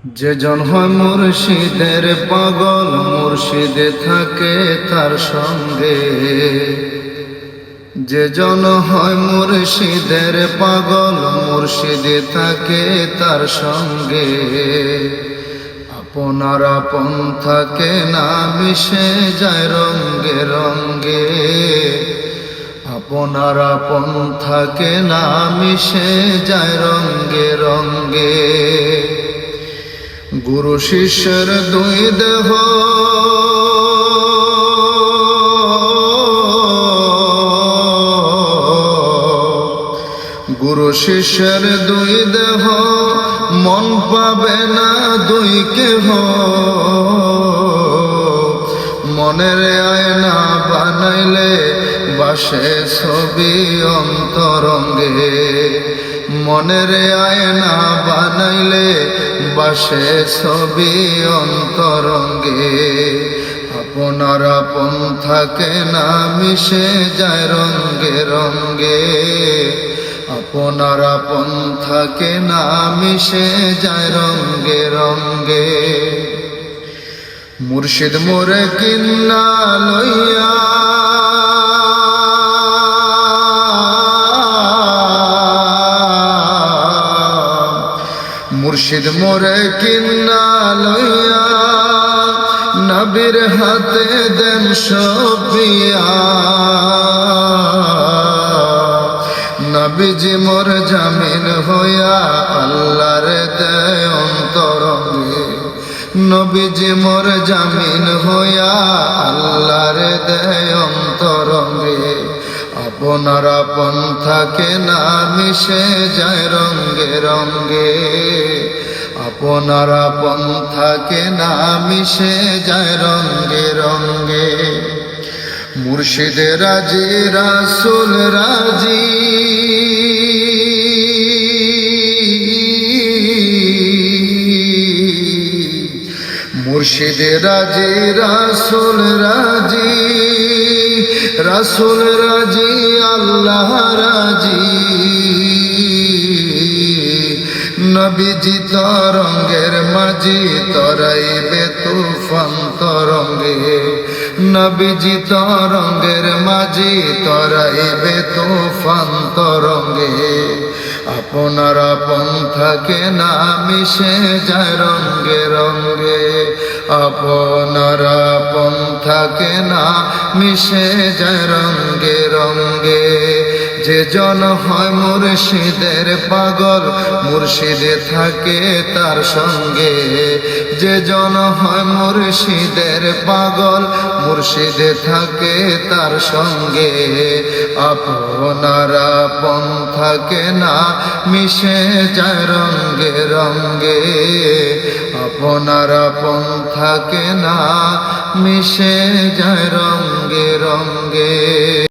যে জন হয় মুর্শিদের পাগল, মুর্শিদে থাকে তার সঙ্গে। যে জন হয় মুর্শিদের পাগল, মুর্শিদে থাকে তার সঙ্গে। আপনার আপন থাকে না, মিশে যায় রঙ্গে রঙ্গে। আপনার আপন থাকে না, মিশে যায় রঙ্গে রঙ্গে। গুরু শিষ্যের দুই দেহ, গুরু শিষ্যের দুই দেহ, মন পাবে না দুই কেহ। মনের আয়না বানাইলে বাসে ছবি অন্তরঙ্গে। মনের আয়না বানাইলে বাসে ছবি অন্তরঙ্গে। আপনার আপন থাকে না, মিশে যায় রঙ্গে রঙ্গে। আপনার আপন থাকে না, মিশে যায় রঙ্গে রঙ্গে। মুর্শিদ মোরে কিন্না লইয়া, মুর্শিদ মোরে কিন্না লইয়া, নবীর হাতে দেন সপিয়া। নবীজি মোর জামিন হইয়া, আল্লাহর দেয় অন্তরঙ্গে। নবীজি মোর জামিন হইয়া, আল্লাহর দেয় অন্তরঙ্গে। আপনার আপন থাকে না, মিশে যায় রঙ্গে রঙ্গে। আপনার আপন থাকে না, মিশে যায় রঙ্গে রঙ্গে। মুর্শিদে রাজি, রাসূল রাজি। মুর্শিদে রাজি, রাসূল রাজি। রাসূল রাজি, আল্লাহ রাজি। নবীজি তরঙ্গের মাঝি, তরাইবে তুফান তরঙ্গে। নবীজি তরঙ্গের মাঝি, তরাইবে তুফান তরঙ্গে। আপনার আপন থাকে না, মিশে যায় রঙ্গে রঙ্গে। আপনার আপন থাকে না, মিশে যায় রঙ্গে রঙ্গে। যে জন হয় মুর্শিদের পাগল, মুর্শিদে থাকে তার সঙ্গে। যে জন হয় মুর্শিদের পাগল, মুর্শিদে থাকে তার সঙ্গে। আপনার আপন থাকে না, মিশে যায় রঙ্গে রঙ্গে। আপনার আপন থাকে না, মিশে যায় রঙ্গে রঙ্গে।